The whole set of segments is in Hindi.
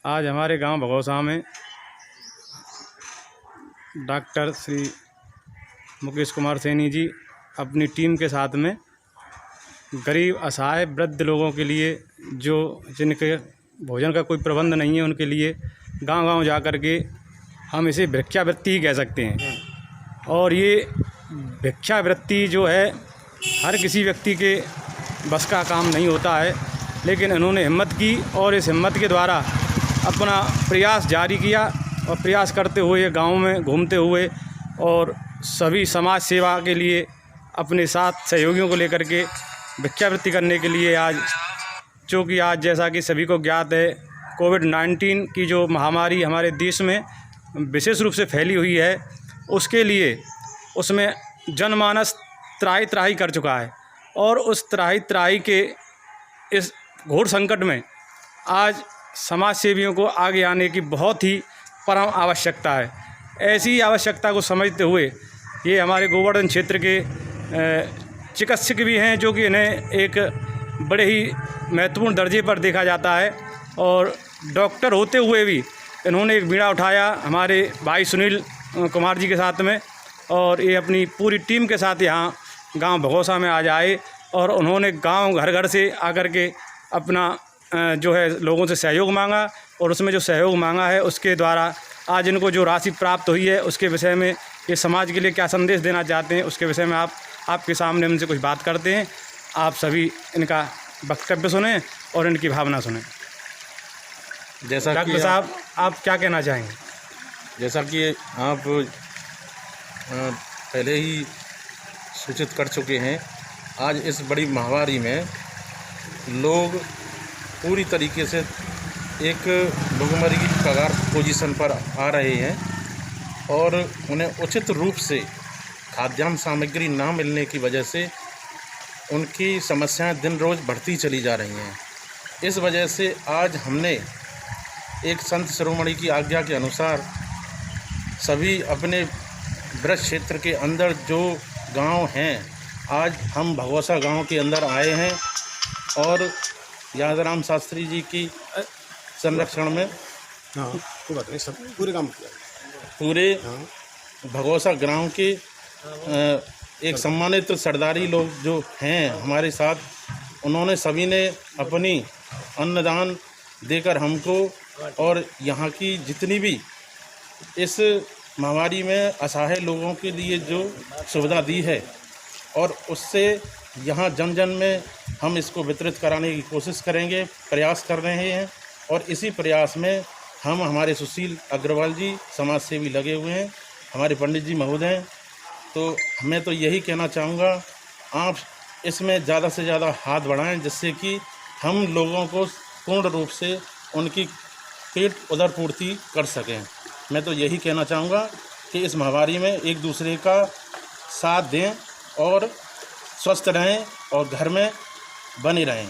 आज हमारे गांव भगौसा में डॉक्टर श्री मुकेश कुमार सैनी जी अपनी टीम के साथ में गरीब असहाय वृद्ध लोगों के लिए जो जिनके भोजन का कोई प्रबंध नहीं है उनके लिए गांव-गांव जा कर के हम इसे भिक्षावृत्ति ही कह सकते हैं। और ये भिक्षावृत्ति जो है हर किसी व्यक्ति के बस का काम नहीं होता है, लेकिन इन्होंने हिम्मत की और इस हिम्मत के द्वारा अपना प्रयास जारी किया और प्रयास करते हुए गांव में घूमते हुए और सभी समाज सेवा के लिए अपने साथ सहयोगियों को लेकर के भिक्षावृत्ति करने के लिए आज, चूँकि आज जैसा कि सभी को ज्ञात है कोविड-19 की जो महामारी हमारे देश में विशेष रूप से फैली हुई है, उसके लिए उसमें जनमानस त्राही कर चुका है। और उस त्राही के इस घोर संकट में आज समाज सेवियों को आगे आने की बहुत ही परम आवश्यकता है। ऐसी आवश्यकता को समझते हुए ये हमारे गोवर्धन क्षेत्र के चिकित्सक भी हैं, जो कि इन्हें एक बड़े ही महत्वपूर्ण दर्जे पर देखा जाता है, और डॉक्टर होते हुए भी इन्होंने एक बीड़ा उठाया हमारे भाई सुनील कुमार जी के साथ में, और ये अपनी पूरी टीम के साथ यहाँ गांव भगौसा में आज आए और उन्होंने गांव घर घर से आकर के अपना जो है लोगों से सहयोग मांगा, और उसमें जो सहयोग मांगा है उसके द्वारा आज इनको जो राशि प्राप्त हुई है उसके विषय में ये समाज के लिए क्या संदेश देना चाहते हैं उसके विषय में आपके सामने उनसे कुछ बात करते हैं। आप सभी इनका वक्तव्य सुने और इनकी भावना सुने। जैसा डॉक्टर साहब, आप क्या कहना चाहेंगे? जैसा कि आप पहले ही सूचित कर चुके हैं, आज इस बड़ी महामारी में लोग पूरी तरीके से एक भुखमरी की कगार पोजीशन पर आ रहे हैं, और उन्हें उचित रूप से खाद्यान्न सामग्री ना मिलने की वजह से उनकी समस्याएं दिन रोज़ बढ़ती चली जा रही हैं। इस वजह से आज हमने एक संत शिरोमणि की आज्ञा के अनुसार सभी अपने ब्रज क्षेत्र के अंदर जो गांव हैं, आज हम भगौसा गांव के अंदर आए हैं और यादराम शास्त्री जी की संरक्षण में पूरे भगौसा गांव के एक सम्मानित सरदारी लोग जो हैं हमारे साथ, उन्होंने सभी ने अपनी अन्नदान देकर हमको और यहाँ की जितनी भी इस महामारी में असहाय लोगों के लिए जो सुविधा दी है, और उससे यहाँ जन जन में हम इसको वितरित कराने की कोशिश करेंगे, प्रयास कर रहे हैं। और इसी प्रयास में हम हमारे सुशील अग्रवाल जी समाज सेवी लगे हुए हैं, हमारे पंडित जी महोदय हैं। तो मैं तो यही कहना चाहूँगा, आप इसमें ज़्यादा से ज़्यादा हाथ बढ़ाएं, जिससे कि हम लोगों को पूर्ण रूप से उनकी पेट उदर पूर्ति कर सकें। मैं तो यही कहना चाहूँगा कि इस महामारी में एक दूसरे का साथ दें और स्वस्थ रहें और घर में बने रहें।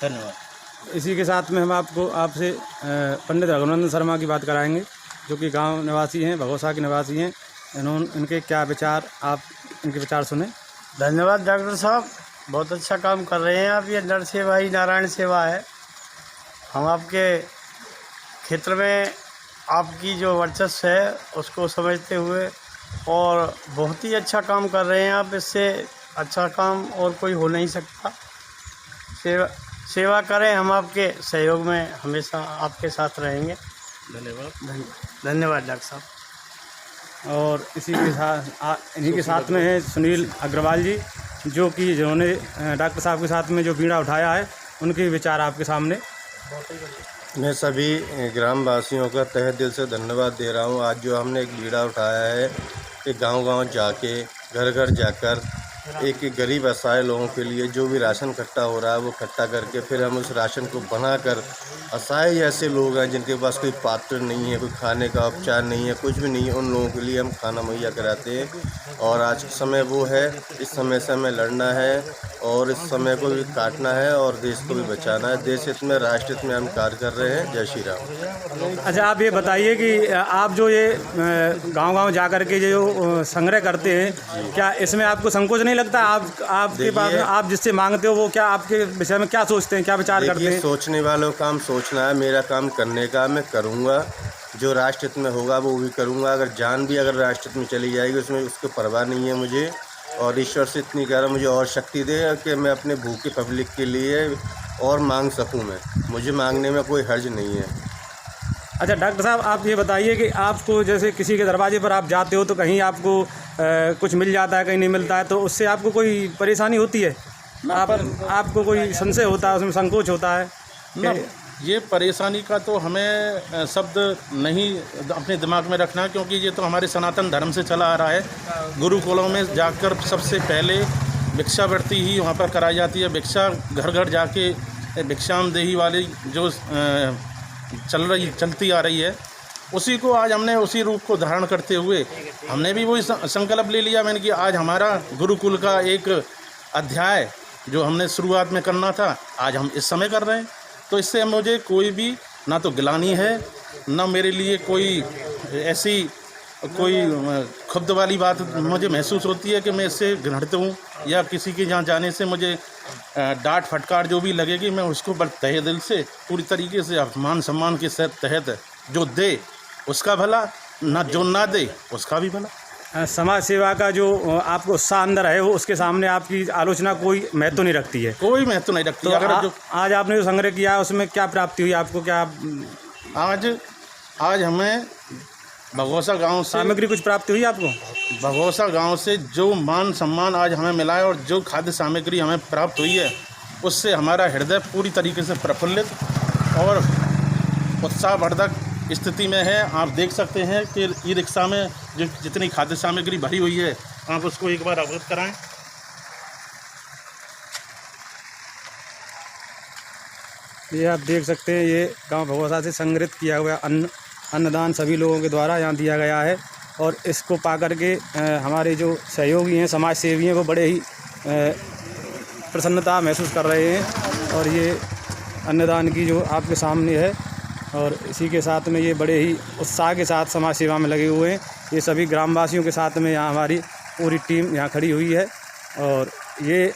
धन्यवाद। इसी के साथ में हम आपसे पंडित रघुनंदन शर्मा की बात कराएंगे, जो कि गांव निवासी हैं, भगौसा के निवासी हैं। इनके क्या विचार, आप इनके विचार सुने। धन्यवाद डॉक्टर साहब, बहुत अच्छा काम कर रहे हैं आप। ये नर सेवा ही नारायण सेवा है। हम आपके क्षेत्र में आपकी जो वर्चस्व है उसको समझते हुए और बहुत ही अच्छा काम कर रहे हैं आप। इससे अच्छा काम और कोई हो नहीं सकता। सेवा करें, हम आपके सहयोग में हमेशा आपके साथ रहेंगे। धन्यवाद डॉक्टर साहब। और इन्हीं के साथ में है सुनील अग्रवाल जी, जो कि जिन्होंने डॉक्टर साहब के साथ में जो बीड़ा उठाया है, उनके विचार आपके सामने। मैं सभी ग्रामवासियों का तहे दिल से धन्यवाद दे रहा हूँ। आज जो हमने एक बीड़ा उठाया है कि गांव-गांव जाके, घर घर जाकर एक गरीब असहाय लोगों के लिए जो भी राशन इकट्ठा हो रहा है वो इकट्ठा करके फिर हम उस राशन को बनाकर असहाय ऐसे लोग हैं जिनके पास कोई पात्र नहीं है, कोई खाने का उपचार नहीं है, कुछ भी नहीं है, उन लोगों के लिए हम खाना मुहैया कराते हैं। और आज का समय वो है, इस समय से हमें लड़ना है और इस समय को भी काटना है और देश को भी बचाना है। देश हित में, राष्ट्र हित में हम कार्य कर रहे हैं। जय श्री राम। अच्छा, आप ये बताइए कि आप जो ये गाँव-गाँव जा कर के जो संग्रह करते हैं, क्या इसमें आपको संकोच नहीं लगता आपके पास में आप जिससे मांगते हो वो क्या आपके विषय में क्या सोचते हैं, क्या विचार करते देखिए, हैं? सोचने वालों का काम सोचना है, मेरा काम करने का, मैं करूँगा। जो राष्ट्रहित में होगा वो भी करूँगा। अगर जान भी अगर राष्ट्रहित में चली जाएगी उसमें उसको परवाह नहीं है मुझे। और ईश्वर से इतनी कह रहा मुझे और शक्ति दे कि मैं अपने भूखे पब्लिक के लिए और मांग सकूँ। मुझे मांगने में कोई हर्ज नहीं है। अच्छा डॉक्टर साहब, आप ये बताइए कि आपको जैसे किसी के दरवाजे पर आप जाते हो तो कहीं आपको कुछ मिल जाता है, कहीं नहीं मिलता है, तो उससे आपको कोई परेशानी होती है? आपको कोई संशय होता है, उसमें संकोच होता है? ना, ये परेशानी का तो हमें शब्द नहीं अपने दिमाग में रखना, क्योंकि ये तो हमारे सनातन धर्म से चला आ रहा है। गुरुकुलों में जाकर सबसे पहले भिक्षावृत्ति ही वहाँ पर कराई जाती है। भिक्षा घर घर जाके भिक्षाम देही वाली जो चलती आ रही है, उसी को आज हमने उसी रूप को धारण करते हुए हमने भी वही संकल्प ले लिया। मैंने कि आज हमारा गुरुकुल का एक अध्याय जो हमने शुरुआत में करना था, आज हम इस समय कर रहे हैं। तो इससे मुझे कोई भी ना तो गिलानी है, ना मेरे लिए कोई ऐसी कोई खुद वाली बात मुझे महसूस होती है कि मैं इससे घृणित हूँ, या किसी के यहाँ जाने से मुझे डांट फटकार जो भी लगेगी, मैं उसको बड़े तहे दिल से पूरी तरीके से मान सम्मान के तहत जो दे उसका भला, ना जो ना दे उसका भी भला। समाज सेवा का जो आपको उत्साह अंदर है वो उसके सामने आपकी आलोचना कोई महत्व नहीं रखती है? कोई महत्व नहीं रखती। तो अगर जो आज आपने जो संग्रह किया है उसमें क्या प्राप्ति हुई आपको? क्या आज हमें भगोसा गांव से सामग्री कुछ प्राप्ति हुई आपको? भगोसा गांव से जो मान सम्मान आज हमें मिला है और जो खाद्य सामग्री हमें प्राप्त हुई है, उससे हमारा हृदय पूरी तरीके से प्रफुल्लित और उत्साहवर्धक स्थिति में है। आप देख सकते हैं कि ई रिक्शा में जो जितनी खाद्य सामग्री भरी हुई है, आप उसको एक बार अवगत कराएं। ये आप देख सकते हैं, ये गांव भगोसा से संग्रहित किया हुआ अन्नदान सभी लोगों के द्वारा यहाँ दिया गया है। और इसको पा करके हमारे जो सहयोगी हैं, समाज सेवी हैं, वो बड़े ही प्रसन्नता महसूस कर रहे हैं। और ये अन्नदान की जो आपके सामने है, और इसी के साथ में ये बड़े ही उत्साह के साथ समाज सेवा में लगे हुए हैं। ये सभी ग्रामवासियों के साथ में यहाँ हमारी पूरी टीम यहाँ खड़ी हुई है, और ये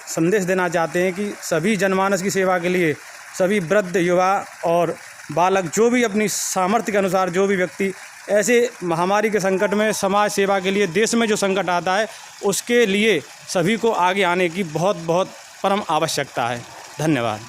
संदेश देना चाहते हैं कि सभी जनमानस की सेवा के लिए सभी वृद्ध, युवा और बालक, जो भी अपनी सामर्थ्य के अनुसार जो भी व्यक्ति ऐसे महामारी के संकट में समाज सेवा के लिए, देश में जो संकट आता है उसके लिए सभी को आगे आने की बहुत बहुत परम आवश्यकता है। धन्यवाद।